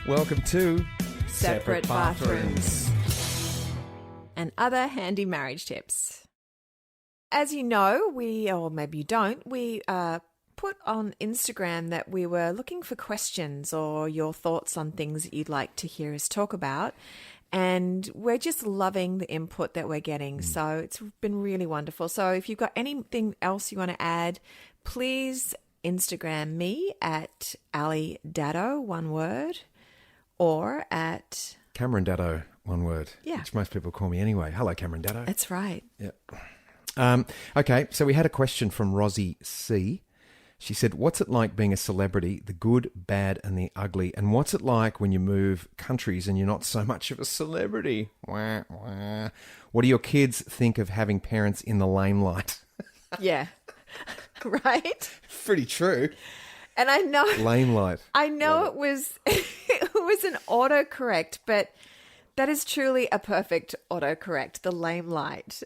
Welcome to Separate Bathrooms. And other handy marriage tips. As you know, or maybe you don't, we put on Instagram that we were looking for questions or your thoughts on things that you'd like to hear us talk about. And we're just loving the input that we're getting. So it's been really wonderful. So if you've got anything else you want to add, please Instagram me at Ali Dado, one word, or at Cameron Dado, one word. Yeah. Which most people call me anyway. Hello, Cameron Dado. That's right. Yeah. Okay, so we had a question from Rosie C. She said, what's it like being a celebrity, the good, bad and the ugly? And what's it like when you move countries and you're not so much of a celebrity? Wah, wah. What do your kids think of having parents in the limelight? Yeah. Right? Pretty true. And I know... Limelight. I know it was an autocorrect, but that is truly a perfect autocorrect, the limelight.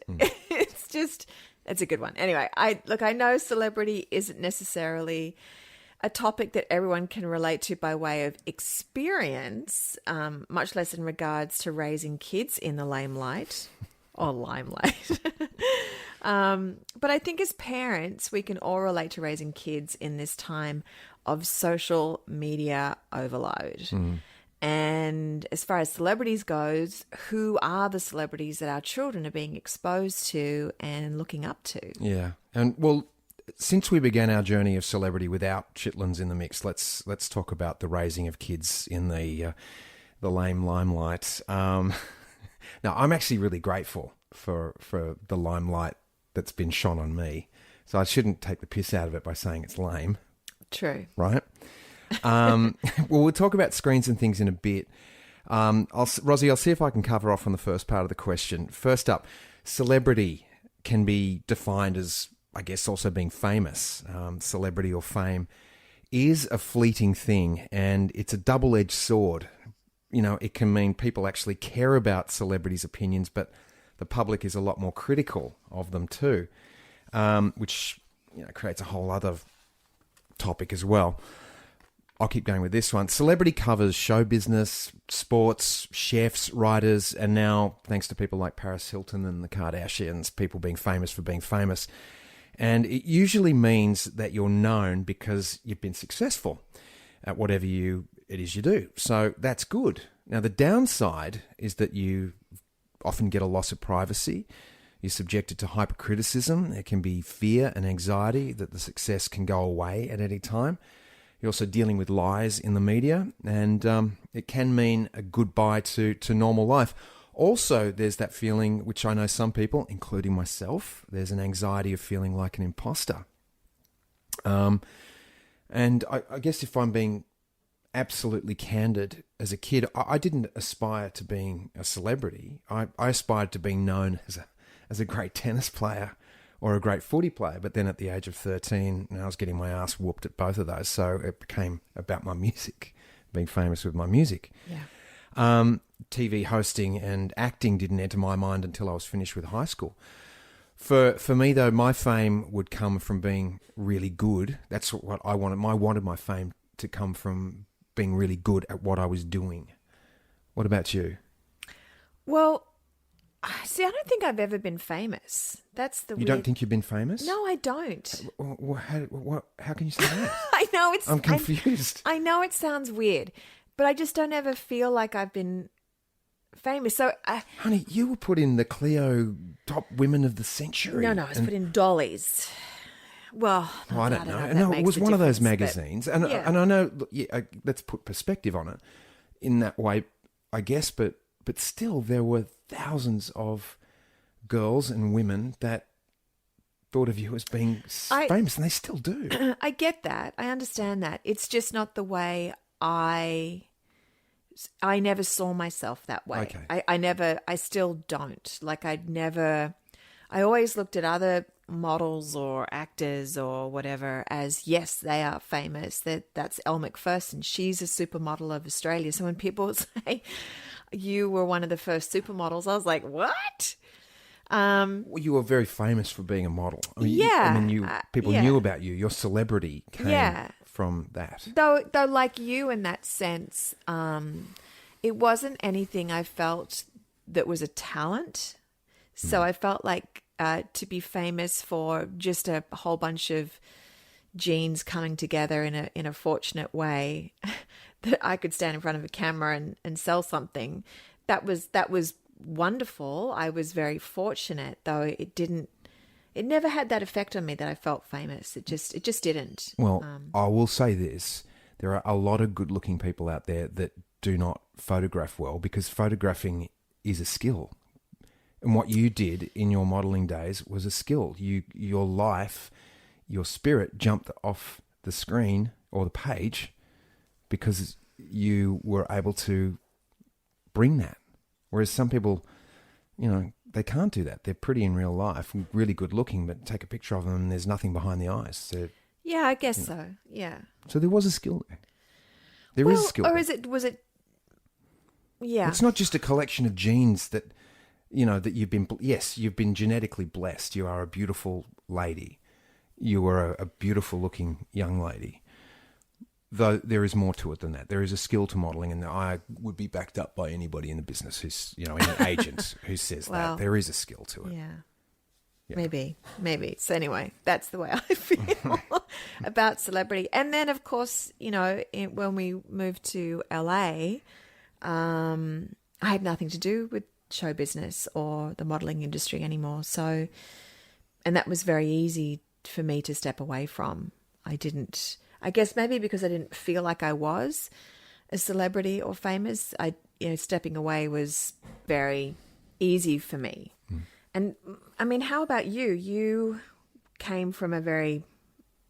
It's a good one. Anyway, I know celebrity isn't necessarily a topic that everyone can relate to by way of experience, much less in regards to raising kids in the limelight or limelight. But I think as parents, we can all relate to raising kids in this time of social media overload. And as far as celebrities goes, who are the celebrities that our children are being exposed to and looking up to? Yeah. And well, since we began our journey of celebrity without Chitlins in the mix, let's talk about the raising of kids in the lame limelight. Now, I'm actually really grateful for the limelight that's been shone on me. So I shouldn't take the piss out of it by saying it's lame. True. Right? Well, we'll talk about screens and things in a bit. Rosie, I'll see if I can cover off on the first part of the question. First up, celebrity can be defined as, I guess, also being famous. Celebrity or fame is a fleeting thing, and it's a double-edged sword. You know, it can mean people actually care about celebrities' opinions, but the public is a lot more critical of them too, which creates a whole other topic as well. I'll keep going with this one. Celebrity covers show business, sports, chefs, writers, and now, thanks to people like Paris Hilton and the Kardashians, people being famous for being famous. And it usually means that you're known because you've been successful at whatever it is you do. So that's good. Now, the downside is that you often get a loss of privacy. You're subjected to hypercriticism. There can be fear and anxiety that the success can go away at any time. You're also dealing with lies in the media, and it can mean a goodbye to normal life. Also, there's that feeling, which I know some people, including myself, there's an anxiety of feeling like an imposter. And I guess if I'm being absolutely candid, as a kid, I didn't aspire to being a celebrity. I aspired to being known as a great tennis player or a great footy player. But then at the age of 13, I was getting my ass whooped at both of those. So it became about my music, being famous with my music. Yeah. TV hosting and acting didn't enter my mind until I was finished with high school. For me, though, my fame would come from being really good. That's what I wanted. I wanted my fame to come from being really good at what I was doing. What about you? Well, see, I don't think I've ever been famous. That's the You don't think you've been famous? No, I don't. How can you say that? I know it's... I'm confused. I know it sounds weird, but I just don't ever feel like I've been famous. So, honey, you were put in the Clio top women of the century. No, I was put in Dolly's. Well, I don't know. No, it was one of those magazines. And I know, let's put perspective on it in that way, I guess, but still there were thousands of girls and women that thought of you as being famous, and they still do. I get that. I understand that. It's just not the way I never saw myself that way. Okay. I still don't. Like I always looked at other models or actors or whatever as, yes, they are famous. That's Elle Macpherson. She's a supermodel of Australia. So when people say you were one of the first supermodels, I was like, what? Well, you were very famous for being a model. I mean, yeah. People knew about you. Your celebrity came from that. Though, like you in that sense, it wasn't anything I felt that was a talent. So I felt like to be famous for just a whole bunch of genes coming together in a fortunate way that I could stand in front of a camera and sell something. That was wonderful. I was very fortunate, though it never had that effect on me that I felt famous. It just didn't. Well, I will say this. There are a lot of good-looking people out there that do not photograph well, because photographing is a skill. And what you did in your modelling days was a skill. Your life, your spirit jumped off the screen or the page because you were able to bring that. Whereas some people, they can't do that. They're pretty in real life, really good looking, but take a picture of them and there's nothing behind the eyes. Yeah, I guess so. Yeah. So there was a skill there. There is a skill. Or there. was it? Yeah. It's not just a collection of genes that, that you've been genetically blessed. You are a beautiful lady. You are a beautiful looking young lady. Though there is more to it than that. There is a skill to modelling, and I would be backed up by anybody in the business who's, an agent who says that. There is a skill to it. Yeah. Maybe. So anyway, that's the way I feel about celebrity. And then, of course, when we moved to LA, I had nothing to do with show business or the modelling industry anymore. So, and that was very easy for me to step away from. I guess maybe because I didn't feel like I was a celebrity or famous, stepping away was very easy for me. And I mean, how about you? You came from a very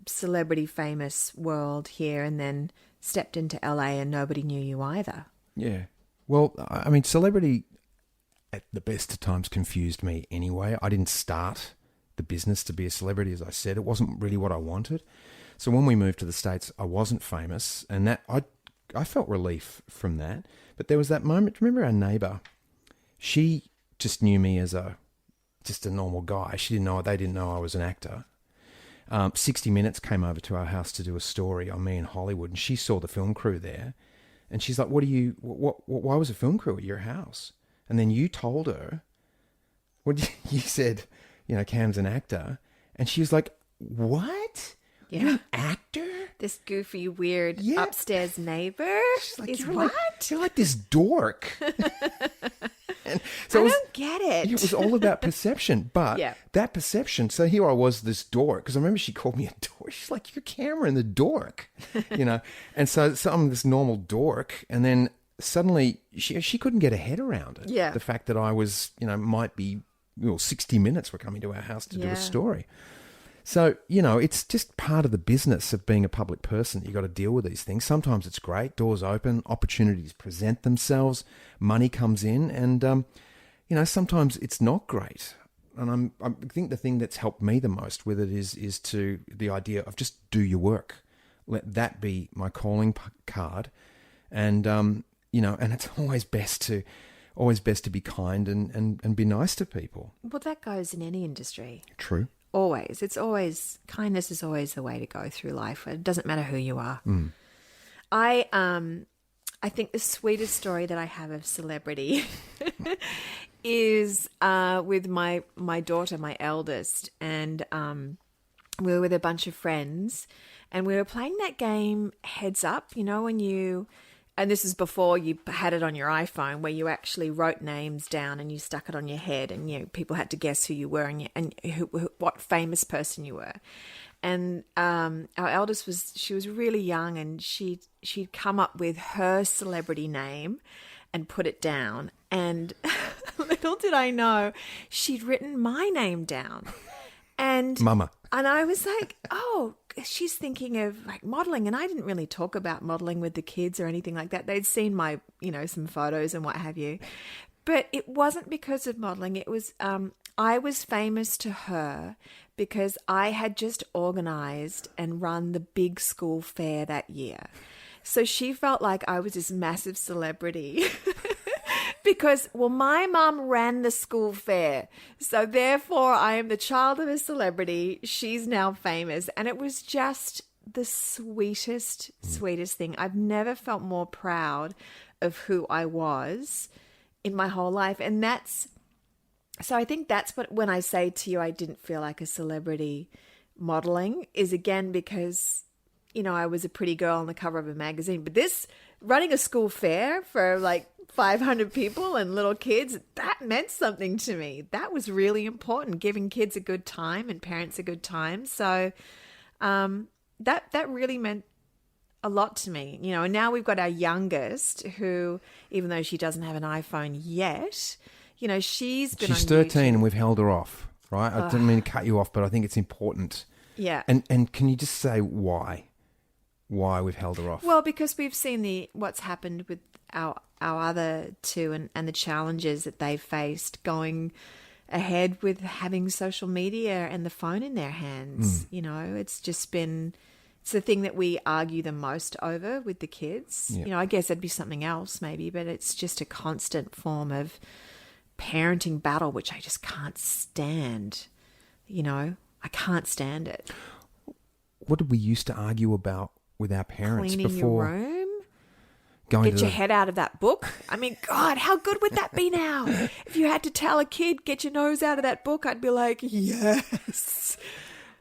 celebrity famous world here and then stepped into LA and nobody knew you either. Yeah. Well, I mean, celebrity at the best of times confused me anyway. I didn't start the business to be a celebrity, as I said. It wasn't really what I wanted. So when we moved to the States, I wasn't famous, and that I felt relief from that. But there was that moment. Remember our neighbour? She just knew me as just a normal guy. They didn't know I was an actor. 60 Minutes came over to our house to do a story on me in Hollywood, and she saw the film crew there, and she's like, why was a film crew at your house? And then you told her, you said, Cam's an actor, and she was like, what? Yeah. You're an actor? This goofy, weird upstairs neighbor like, is you're what? You're like this dork. And so I don't get it. It was all about perception. But that perception, so here I was, this dork, because I remember she called me a dork. She's like, you're Cameron the dork, And so I'm this normal dork. And then suddenly she couldn't get her head around it. Yeah. The fact that I was, might be, 60 Minutes were coming to our house to do a story. So, it's just part of the business of being a public person. You got to deal with these things. Sometimes it's great. Doors open, opportunities present themselves, money comes in, and, sometimes it's not great. And I think the thing that's helped me the most with it is to the idea of just do your work. Let that be my calling card. And, and it's always best to be kind and be nice to people. Well, that goes in any industry. True. Always. Kindness is always the way to go through life. It doesn't matter who you are. I think the sweetest story that I have of celebrity is with my daughter, my eldest, and we were with a bunch of friends, and we were playing that game Heads Up, and this is before you had it on your iPhone, where you actually wrote names down and you stuck it on your head, and people had to guess who you were and what famous person you were. And our eldest was really young, and she'd come up with her celebrity name and put it down. And little did I know, she'd written my name down. And Mama. And I was like, oh, she's thinking of like modeling. And I didn't really talk about modeling with the kids or anything like that. They'd seen my, some photos and what have you. But it wasn't because of modeling. It was, I was famous to her because I had just organized and run the big school fair that year. So she felt like I was this massive celebrity. Because, my mum ran the school fair. So therefore, I am the child of a celebrity. She's now famous. And it was just the sweetest thing. I've never felt more proud of who I was in my whole life. And so I think that's what, when I say to you, I didn't feel like a celebrity modeling, is again because, you know, I was a pretty girl on the cover of a magazine. But this, running a school fair for like 500 people and little kids, that meant something to me. That was really important, giving kids a good time and parents a good time. So that really meant a lot to me, you know. And now we've got our youngest, who, even though she doesn't have an iPhone yet, you know, she's 13 and we've held her off, right? I didn't mean to cut you off, but I think it's important. Yeah. And can you just say why we've held her off? Well, because we've seen what's happened with our other two and the challenges that they've faced going ahead with having social media and the phone in their hands. You know, it's the thing that we argue the most over with the kids. Yeah. You know, I guess it'd be something else maybe, but it's just a constant form of parenting battle, which I just can't stand. You know, I can't stand it. What did we used to argue about with our parents Cleaning before your room? going Get your head out of that book. I mean, God, how good would that be now? If you had to tell a kid, get your nose out of that book, I'd be like, yes.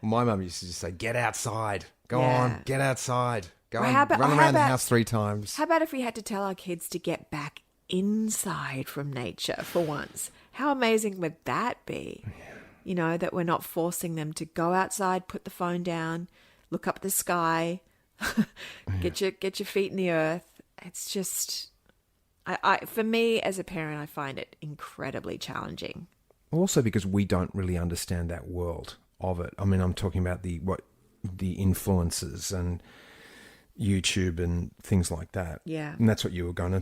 My mum used to just say, get outside. Go Yeah. on, get outside. Go Well, on, run around the house 3 times. How about if we had to tell our kids to get back inside from nature for once? How amazing would that be? You know, that we're not forcing them to go outside, put the phone down, look up at the sky, get your feet in the earth. It's just, for me as a parent, I find it incredibly challenging. Also because we don't really understand that world of it. I mean, I'm talking about the influencers and YouTube and things like that. Yeah. And that's what you were going to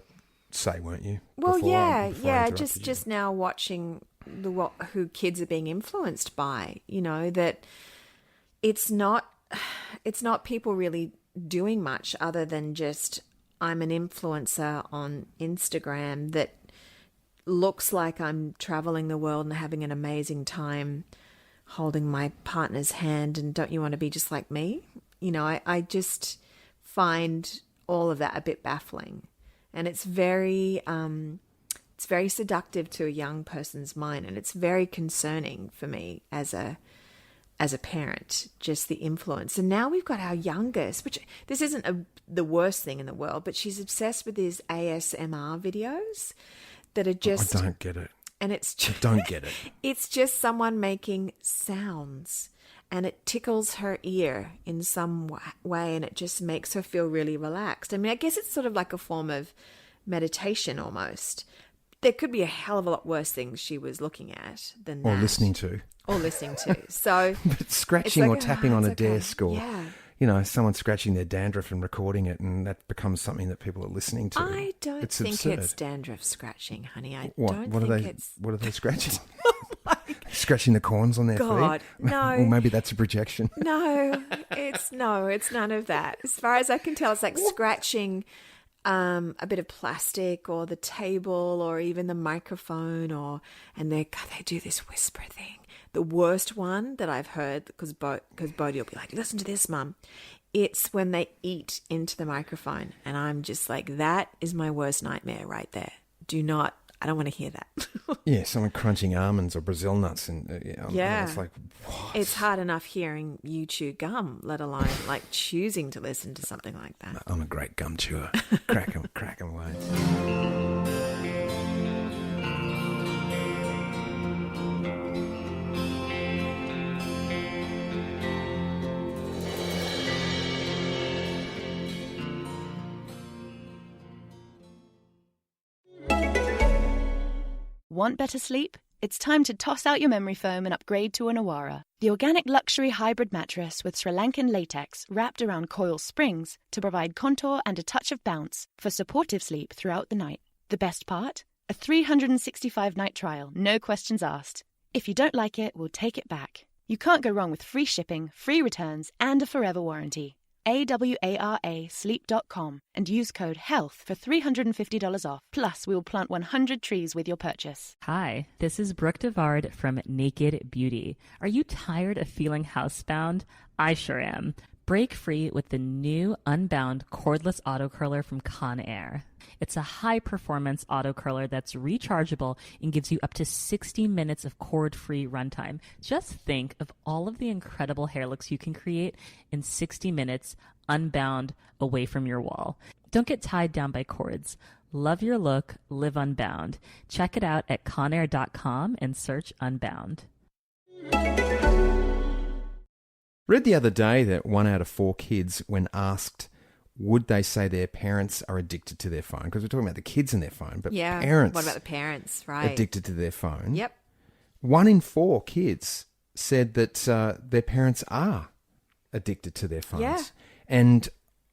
say, weren't you? Well, before I yeah. interrupted you? Just now watching who kids are being influenced by. You know, that it's not people really doing much other than just, I'm an influencer on Instagram that looks like I'm traveling the world and having an amazing time holding my partner's hand, and don't you want to be just like me? You know, I just find all of that a bit baffling, and it's very seductive to a young person's mind, and it's very concerning for me as a parent, just the influence. And now we've got our youngest, which this isn't the worst thing in the world, but she's obsessed with these ASMR videos that are just... I don't get it. And it's just, I don't get it. It's just someone making sounds, and it tickles her ear in some way, and it just makes her feel really relaxed. I mean, I guess it's sort of like a form of meditation almost. There could be a hell of a lot worse things she was looking at than that. Or listening to. So, but scratching like, or tapping on a okay. desk, or someone scratching their dandruff and recording it, and that becomes something that people are listening to. I don't think absurd. it's dandruff scratching, honey. What are they scratching? Scratching the corns on their God, feet? no. Or maybe that's a projection. No, it's none of that. As far as I can tell, it's like scratching a bit of plastic or the table or even the microphone, and they do this whisper thing. The worst one that I've heard, because Bodhi will be like, listen to this, Mum. It's when they eat into the microphone, and I'm just like, that is my worst nightmare right there. I don't want to hear that. Yeah, someone crunching almonds or Brazil nuts. Yeah. It's like, what? It's hard enough hearing you chew gum, let alone like choosing to listen to something like that. I'm a great gum chewer. Crack 'em away. Want better sleep? It's time to toss out your memory foam and upgrade to an Awara, the organic luxury hybrid mattress with Sri Lankan latex wrapped around coil springs to provide contour and a touch of bounce for supportive sleep throughout the night. The best part? A 365-night trial, no questions asked. If you don't like it, we'll take it back. You can't go wrong with free shipping, free returns, and a forever warranty. AWARAsleep.com and use code HEALTH for $350 off. Plus, we will plant 100 trees with your purchase. Hi, this is Brooke Devard from Naked Beauty. Are you tired of feeling housebound? I sure am. Break free with the new Unbound cordless auto curler from Conair. It's a high-performance auto curler that's rechargeable and gives you up to 60 minutes of cord-free runtime. Just think of all of the incredible hair looks you can create in 60 minutes unbound away from your wall. Don't get tied down by cords. Love your look, live unbound. Check it out at conair.com and search Unbound. Read the other day that 1 out of 4 kids, when asked, would they say their parents are addicted to their phone? Because we're talking about the kids and their phone, but Yeah. parents What about the parents? Right. addicted to their phone. Yep. 1 in 4 kids said that their parents are addicted to their phones. Yeah. And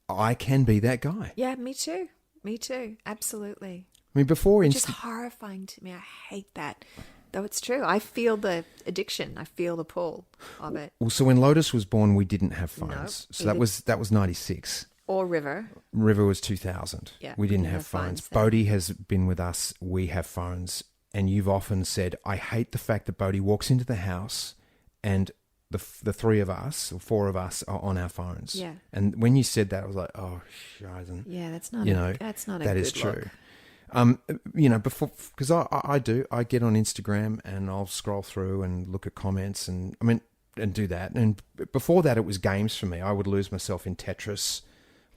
I can be that guy. Yeah, me too. Me too. Absolutely. I mean, before Which is Insta- horrifying to me. I hate that. Though it's true. I feel the addiction. I feel the pull of it. Well, so when Lotus was born, we didn't have phones. No, So we that was 96. Or River. River was 2000. Yeah, we didn't have phones. Bodhi has been with us. We have phones. And you've often said, I hate the fact that Bodhi walks into the house and the 3 of us, or 4 of us, are on our phones. Yeah. And when you said that, I was like, oh, shizen. Yeah, that's not. That's not a that good is true. look. Before, because I get on Instagram and I'll scroll through and look at comments and do that. And before that, it was games for me. I would lose myself in Tetris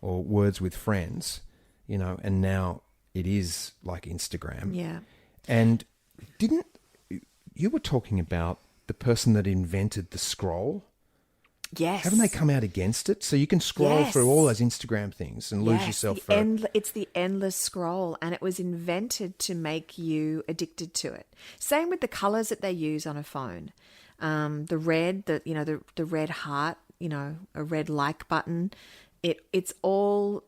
or Words with Friends, and now it is like Instagram. Yeah. And you were talking about the person that invented the scroll? Yes. Haven't they come out against it? So you can scroll Yes. through all those Instagram things and lose yourself It's the endless scroll, and it was invented to make you addicted to it. Same with the colors that they use on a phone. The red, the red heart, a red like button. It all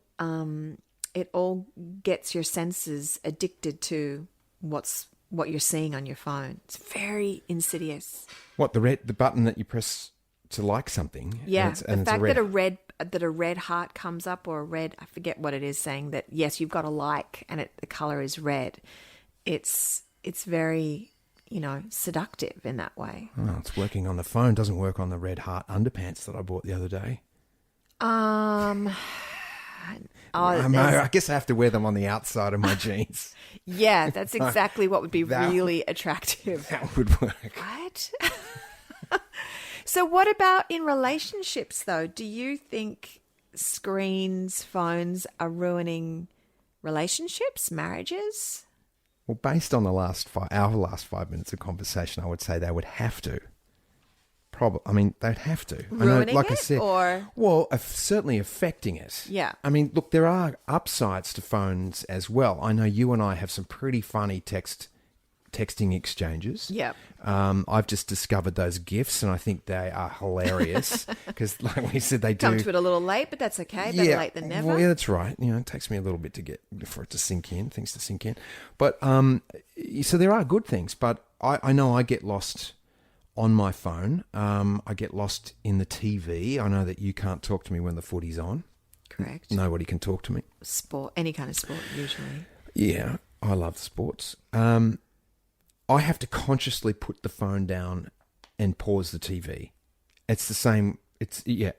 gets your senses addicted to what you're seeing on your phone. It's very insidious. What, the button that you press to like something? Yeah, and the it's fact that a red heart comes up, or a red, I forget what it is, saying that yes, you've got a like, and the color is red. It's very seductive in that way. Oh, it's working on the phone. Doesn't work on the red heart underpants that I bought the other day. I guess I have to wear them on the outside of my jeans. Yeah, that's exactly what would be really attractive. That would work. Right? So what about in relationships, though? Do you think screens, phones are ruining relationships, marriages? Well, based on our last 5 minutes of conversation, I would say they would have to. They'd have to. Ruining like it, I said, or? Well, certainly affecting it. Yeah. I mean, look, there are upsides to phones as well. I know you and I have some pretty funny texting exchanges. Yeah. I've just discovered those GIFs, and I think they are hilarious because, like we said, they do Come to it a little late, but that's okay. Better late than never. Well, yeah, that's right. It takes me a little bit for it to sink in, things to sink in. But so there are good things, but I know I get lost on my phone. I get lost in the TV. I know that you can't talk to me when the footy's on. Correct. Nobody can talk to me. Sport, any kind of sport, usually. Yeah, I love sports. I have to consciously put the phone down and pause the TV. It's the same.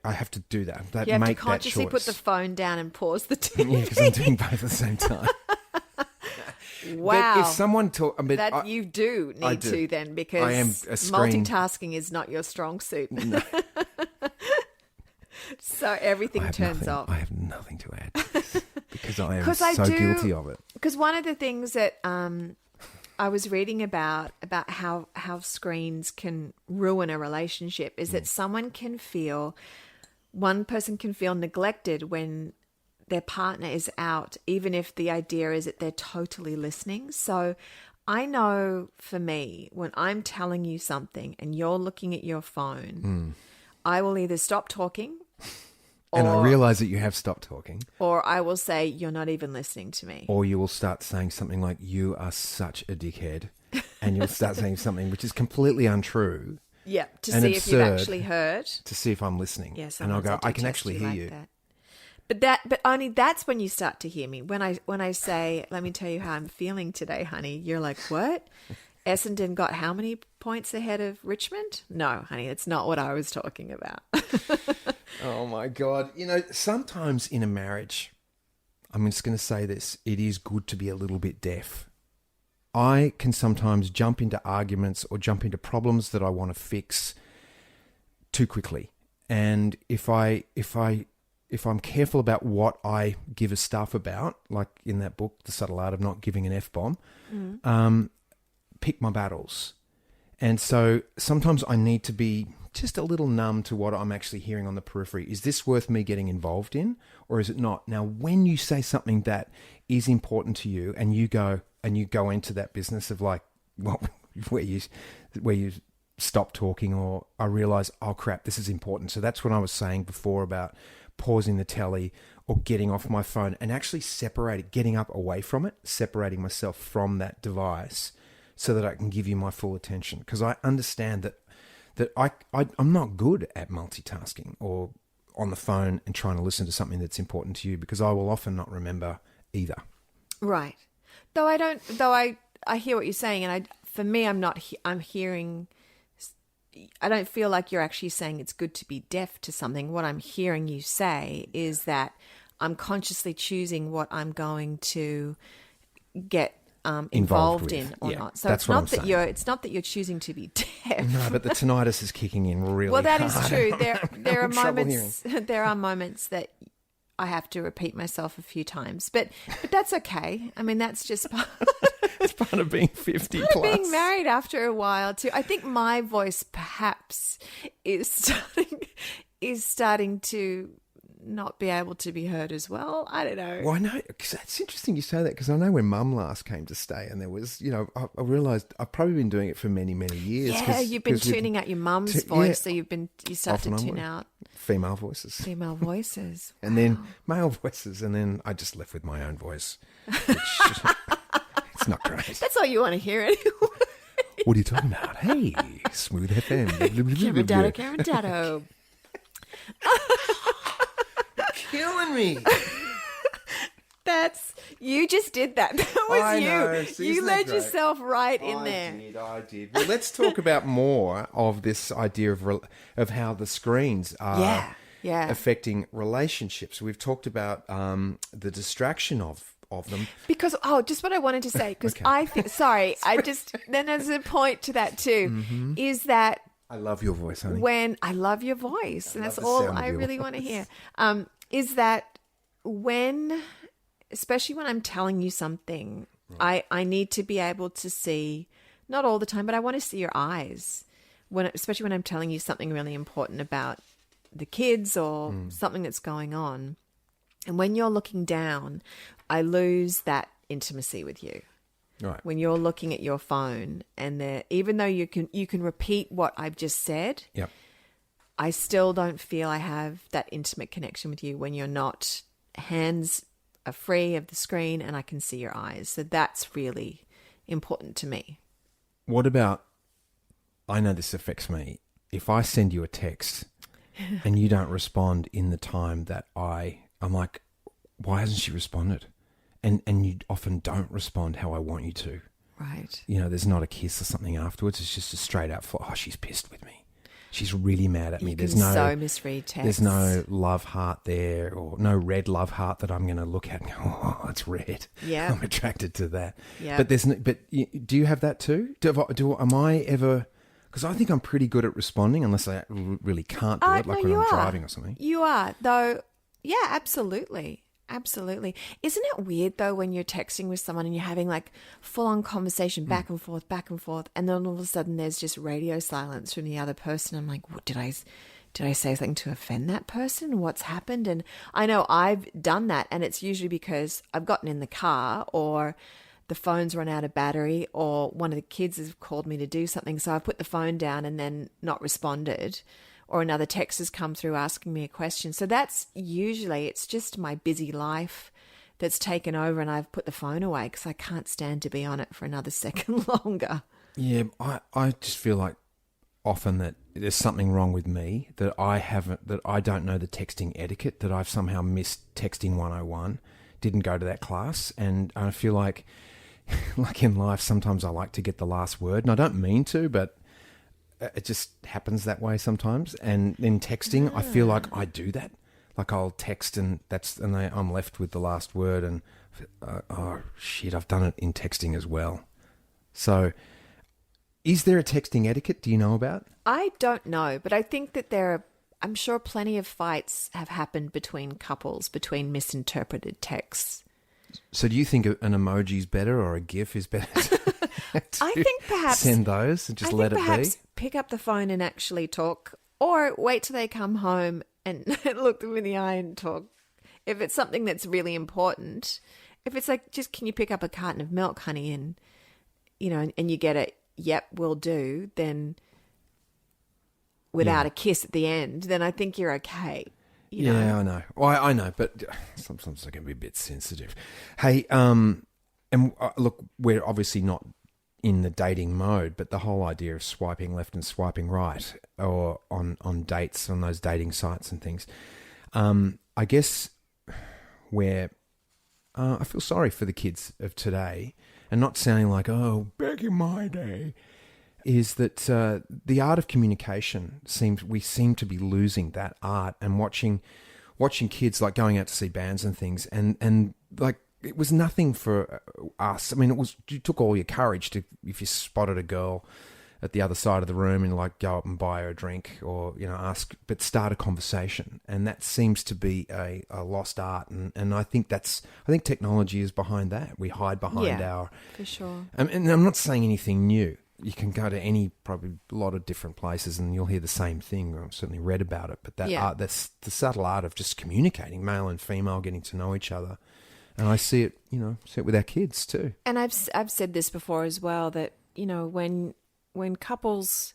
I have to do that. You have to consciously put the phone down and pause the TV. Yeah, because I'm doing both at the same time. Wow. But if someone you do need to then, because I am a screen- multitasking is not your strong suit. No. So everything turns off. I have nothing to add to this because I am so guilty of it. Because one of the things that I was reading about how screens can ruin a relationship is that one person can feel neglected when their partner is out, even if the idea is that they're totally listening. So I know for me, when I'm telling you something and you're looking at your phone, I will either stop talking and I realise that you have stopped talking. Or I will say, you're not even listening to me. Or you will start saying something like, you are such a dickhead. And you'll start saying something which is completely untrue. Yeah, to see if you've actually heard. To see if I'm listening. Yeah, and I'll go, I can test actually hear like you. That. But only that's when you start to hear me. When I say, let me tell you how I'm feeling today, honey, you're like, what? Essendon got how many points ahead of Richmond? No, honey, that's not what I was talking about. Oh my God. You know, sometimes in a marriage, I'm just going to say this, it is good to be a little bit deaf. I can sometimes jump into arguments or jump into problems that I want to fix too quickly. And if I'm careful about what I give a stuff about, like in that book, The Subtle Art of Not Giving an F-Bomb, pick my battles. And so sometimes I need to be just a little numb to what I'm actually hearing on the periphery. Is this worth me getting involved in, or is it not? Now, when you say something that is important to you and you go into that business of like, well, where you stop talking, or I realize, oh crap, this is important. So that's what I was saying before about pausing the telly or getting off my phone and actually getting up away from it, separating myself from that device so that I can give you my full attention. Because I understand that I'm not good at multitasking or on the phone and trying to listen to something that's important to you, because I will often not remember either. Right. Though I hear what you're saying, and for me, I'm hearing, I don't feel like you're actually saying it's good to be deaf to something. What I'm hearing you say is that I'm consciously choosing what I'm going to get involved in or not. So that's it's not that you're choosing to be deaf. No, but the tinnitus is kicking in really hard. Well, that is true. There are trouble moments. There are moments that I have to repeat myself a few times, but that's okay. I mean, that's just part. It's part of being 50 plus. Being married after a while too. I think my voice perhaps is starting to not be able to be heard as well. I don't know. Well, I know, because it's interesting you say that, because I know when Mum last came to stay, and there was, I realised I've probably been doing it for many, many years. Yeah, you've been tuning out your mum's voice, so you start to tune out female voices. Female voices. And then male voices, and then I just left with my own voice. Which, it's not great. That's all you want to hear anyway. What are you talking about? Hey, Smooth FM. Karen Dado. Killing me. You just did that. That was I you. Know. You led yourself right in there. I did. Well, let's talk about more of this idea of how the screens are affecting relationships. We've talked about the distraction of them. Because, just what I wanted to say, because Okay. I think, then there's a point to that too, is that I love your voice, honey. when I love your voice, and that's the all sound of I your really want to voice. hear, is that especially when I'm telling you something, I need to be able to see, not all the time, but I want to see your eyes, especially when I'm telling you something really important about the kids or something that's going on. And when you're looking down, I lose that intimacy with you. Right. When you're looking at your phone, and even though you can repeat what I've just said, Yep. I still don't feel I have that intimate connection with you when you're not, hands are free of the screen and I can see your eyes. So that's really important to me. What about, I know this affects me, if I send you a text and you don't respond in the time that I'm like, why hasn't she responded? And you often don't respond how I want you to. Right. There's not a kiss or something afterwards. It's just a straight out, she's pissed with me. She's really mad at me. You can so misread texts. There's no love heart there, or no red love heart that I'm going to look at and go, oh, it's red. Yeah. I'm attracted to that. Yeah. But do you have that too? Am I ever? Because I think I'm pretty good at responding, unless I really can't do it, like when I'm driving or something. You are, though. Yeah, absolutely. Absolutely. Isn't it weird, though, when you're texting with someone and you're having like full-on conversation back and forth, and then all of a sudden there's just radio silence from the other person? I'm like, what, did I say something to offend that person? What's happened? And I know I've done that, and it's usually because I've gotten in the car, or the phone's run out of battery, or one of the kids has called me to do something, so I've put the phone down and then not responded. Or another text has come through asking me a question. So that's usually, it's just my busy life that's taken over, and I've put the phone away because I can't stand to be on it for another second longer. Yeah, I just feel like often that there's something wrong with me, that I don't know the texting etiquette, that I've somehow missed texting 101, didn't go to that class. And I feel like in life, sometimes I like to get the last word, and I don't mean to, but it just happens that way sometimes. And in texting, I feel like I do that. Like I'll text and I'm left with the last word and, oh shit, I've done it in texting as well. So is there a texting etiquette do you know about? I don't know, but I think that I'm sure plenty of fights have happened between couples, between misinterpreted texts. So do you think an emoji's better or a GIF is better? I think perhaps send those and just let it be. Pick up the phone and actually talk, or wait till they come home and look them in the eye and talk. If it's something that's really important, if it's like, just can you pick up a carton of milk, honey, and and you get it, yep, will do, then without a kiss at the end, then I think you're okay. You know? I know. Well, I know, but sometimes I can be a bit sensitive. Hey, look, we're obviously not in the dating mode, but the whole idea of swiping left and swiping right, or on dates on those dating sites and things, I guess where I feel sorry for the kids of today, and not sounding like, oh, back in my day, is that the art of communication we seem to be losing that art, and watching kids like going out to see bands and things, and like it was nothing for us. I mean, it took all your courage to, if you spotted a girl at the other side of the room and like go up and buy her a drink, or ask, but start a conversation, and that seems to be a lost art, and I think technology is behind that. We hide behind our, for sure. And I'm not saying anything new. You can go to probably a lot of different places and you'll hear the same thing. I've certainly read about it, but that art, that's the subtle art of just communicating, male and female, getting to know each other. And I see it, with our kids too. And I've said this before as well, that, when couples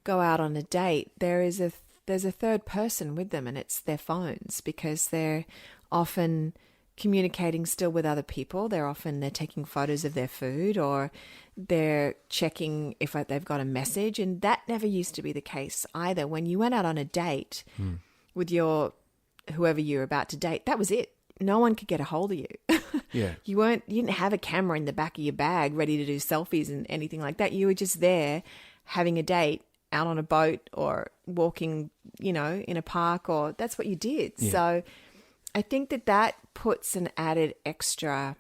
go out on a date, there's a third person with them, and it's their phones, because they're often communicating still with other people. They're taking photos of their food, or they're checking if they've got a message. And that never used to be the case either. When you went out on a date with whoever you're about to date, that was it. No one could get a hold of you. Yeah. You didn't have a camera in the back of your bag ready to do selfies and anything like that. You were just there having a date out on a boat, or walking, in a park, or that's what you did. Yeah. So I think that puts an added extra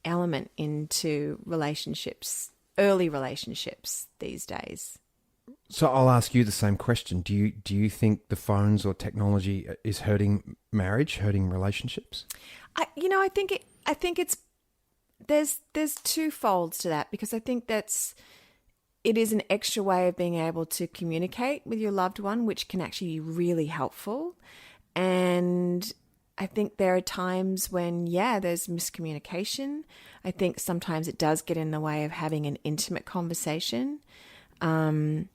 element into relationships, early relationships these days. So I'll ask you the same question. Do you think the phones or technology is hurting marriage, hurting relationships? I think it's there's two folds to that, because I think it is an extra way of being able to communicate with your loved one, which can actually be really helpful. And I think there are times when, there's miscommunication. I think sometimes it does get in the way of having an intimate conversation. From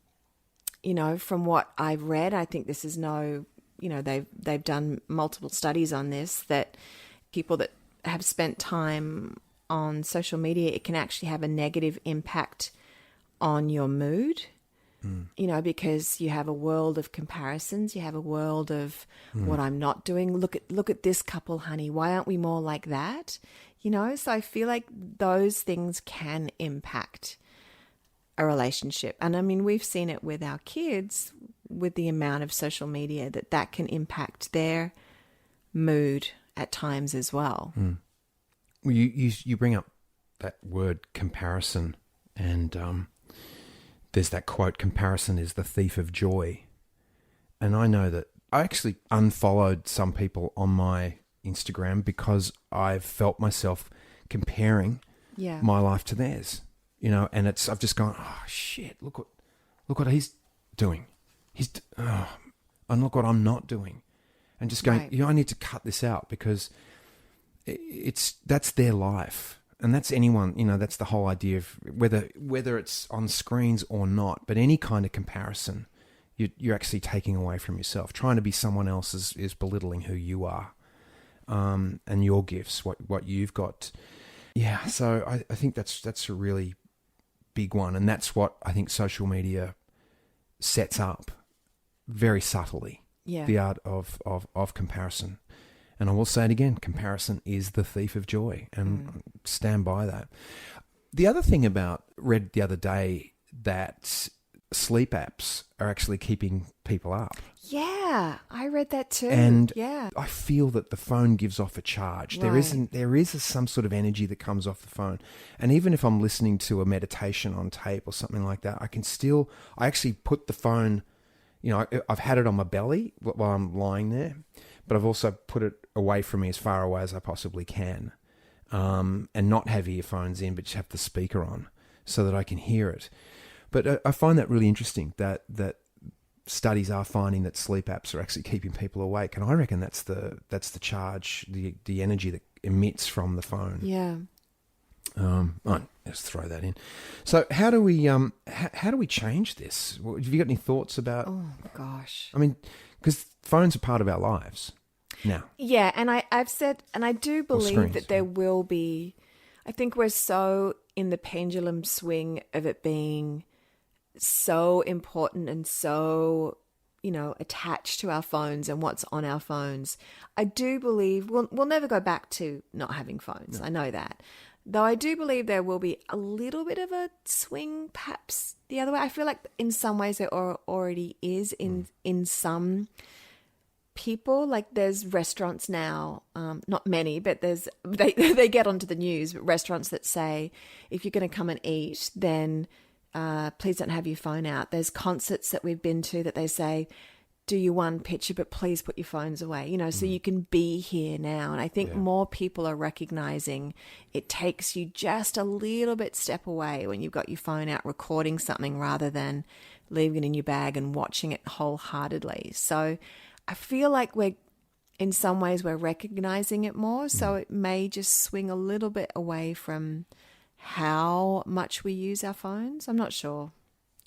what I've read, I think this is they've done multiple studies on this, that people that have spent time on social media, it can actually have a negative impact on your mood. Because you have a world of comparisons, you have a world of what I'm not doing. Look at this couple, honey. Why aren't we more like that? So I feel like those things can impact a relationship. And I mean, we've seen it with our kids, with the amount of social media that can impact their mood at times as well. Well, you bring up that word comparison, and there's that quote, comparison is the thief of joy. And I know that I actually unfollowed some people on my Instagram because I've felt myself comparing my life to theirs, and I've just gone, oh shit, look what he's doing. And look what I'm not doing. And just going, I need to cut this out, because that's their life. And that's anyone, that's the whole idea of whether it's on screens or not, but any kind of comparison, you're actually taking away from yourself. Trying to be someone else is belittling who you are, and your gifts, what you've got. Yeah, so I think that's a really big one, and that's what I think social media sets up very subtly. Yeah. The art of comparison. And I will say it again, comparison is the thief of joy, and stand by that. The other thing read the other day that sleep apps are actually keeping people up. Yeah, I read that too. And yeah. I feel that the phone gives off a charge. Right. There is some sort of energy that comes off the phone. And even if I'm listening to a meditation on tape or something like that, I actually put the phone, I've had it on my belly while I'm lying there, but I've also put it away from me as far away as I possibly can. And not have earphones in, but just have the speaker on so that I can hear it. But I find that really interesting that studies are finding that sleep apps are actually keeping people awake, and I reckon that's the charge, the energy that emits from the phone. Yeah. Let's throw that in. So how do we change this? Have you got any thoughts about? Oh gosh. I mean, because phones are part of our lives now. Yeah, and I've said, and I do believe screens, that there will be. I think we're so in the pendulum swing of it being so important and so, attached to our phones and what's on our phones. I do believe we'll never go back to not having phones. No. I know that. Though I do believe there will be a little bit of a swing perhaps the other way. I feel like in some ways there already is in some people. Like there's restaurants now, not many, but they get onto the news, but restaurants that say if you're going to come and eat, then please don't have your phone out. There's concerts that we've been to that they say, do you one picture, but please put your phones away, so you can be here now. And I think more people are recognizing it takes you just a little bit step away when you've got your phone out recording something rather than leaving it in your bag and watching it wholeheartedly. So I feel like in some ways we're recognizing it more. So it may just swing a little bit away from how much we use our phones. I'm not sure.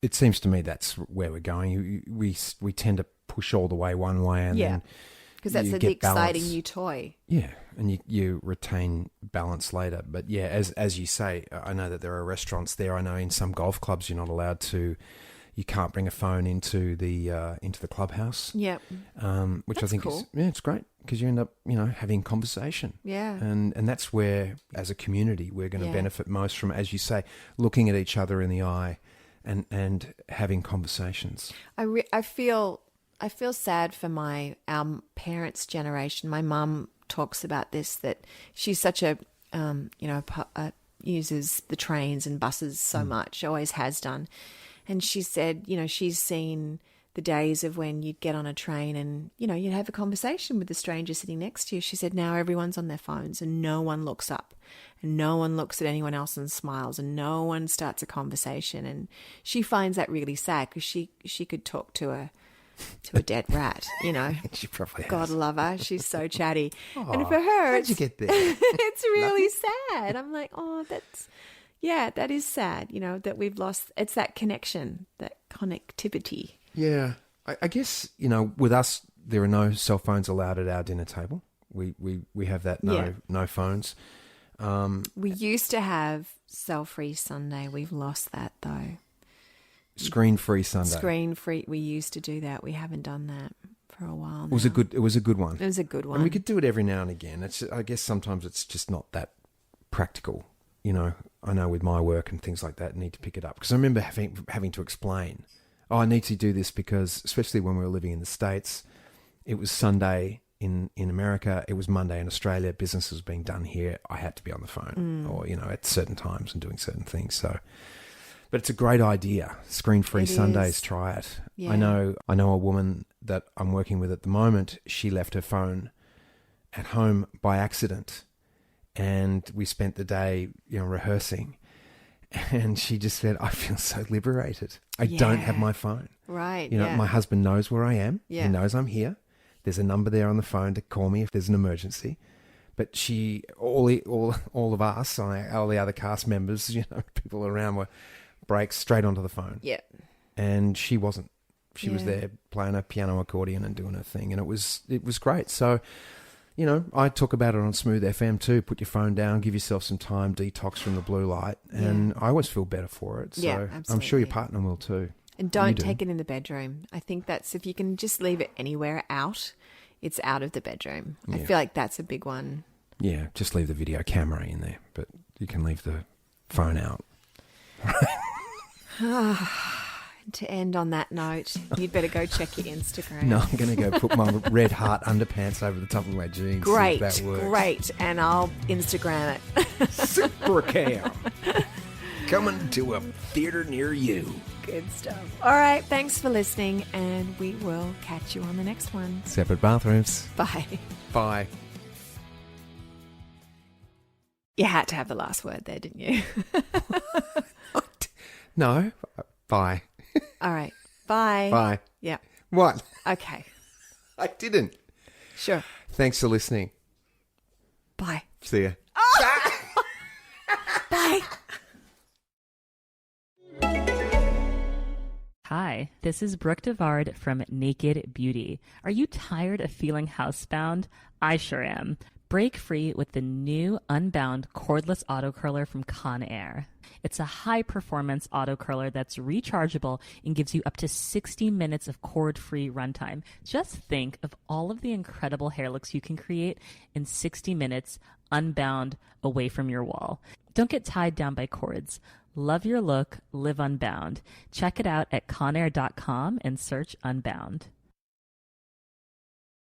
It seems to me that's where we're going. We tend to push all the way one way, and then because that's the exciting new toy. Yeah, and you retain balance later. But yeah, as you say, I know that there are restaurants there. I know in some golf clubs you're not allowed to. You can't bring a phone into the clubhouse. Yeah, which that's I think cool. It's great because you end up having conversation. Yeah, and that's where as a community we're going to benefit most from, as you say, looking at each other in the eye and having conversations. I feel sad for our parents' generation. My mum talks about this, that she's such a uses the trains and buses so much, always has done. And she said, she's seen the days of when you'd get on a train and, you'd have a conversation with the stranger sitting next to you. She said, now everyone's on their phones and no one looks up and no one looks at anyone else and smiles and no one starts a conversation. And she finds that really sad because she could talk to a dead rat, She probably has. God love her. She's so chatty. Oh, and for her, how'd you get there? it's really sad. I'm like, oh, that is sad, that we've lost. It's that connection, that connectivity. Yeah. I guess, with us, there are no cell phones allowed at our dinner table. We have that, no phones. We used to have cell-free Sunday. We've lost that, though. Screen-free Sunday. Screen-free. We used to do that. We haven't done that for a while now. It was a good one. It was a good one. And we could do it every now and again. I guess sometimes it's just not that practical. I know with my work and things like that, I need to pick it up. Because I remember having to explain, I need to do this because, especially when we were living in the States, it was Sunday in America, it was Monday in Australia, business was being done here, I had to be on the phone or, at certain times and doing certain things. So, but it's a great idea. Screen-free Sundays, try it. Yeah. I know a woman that I'm working with at the moment, she left her phone at home by accident. And we spent the day, rehearsing. And she just said, I feel so liberated. I don't have my phone. Right. My husband knows where I am. Yeah. He knows I'm here. There's a number there on the phone to call me if there's an emergency. But all of us, all the other cast members, people around were breaks straight onto the phone. Yeah. And she wasn't. She was there playing her piano accordion and doing her thing. And it was great. So, I talk about it on Smooth FM too. Put your phone down, give yourself some time, detox from the blue light. And I always feel better for it. So absolutely. I'm sure your partner will too. And don't take it in the bedroom. I think that's, if you can just leave it anywhere out, it's out of the bedroom. I feel like that's a big one. Yeah, just leave the video camera in there, but you can leave the phone out. To end on that note, you'd better go check your Instagram. No, I'm going to go put my red heart underpants over the top of my jeans. Great, see if that works. great. And I'll Instagram it. Super cow. Coming to a theater near you. Good stuff. All right, thanks for listening, and we will catch you on the next one. Separate bathrooms. Bye. Bye. You had to have the last word there, didn't you? No. Bye. All right. Bye. Bye. Yeah. What? Okay. I didn't. Sure. Thanks for listening. Bye. See ya. Bye. Hi, this is Brooke Devard from Naked Beauty. Are you tired of feeling housebound? I sure am. Break free with the new Unbound cordless auto curler from Conair. It's a high-performance auto curler that's rechargeable and gives you up to 60 minutes of cord-free runtime. Just think of all of the incredible hair looks you can create in 60 minutes, unbound, away from your wall. Don't get tied down by cords. Love your look, live unbound. Check it out at conair.com and search Unbound.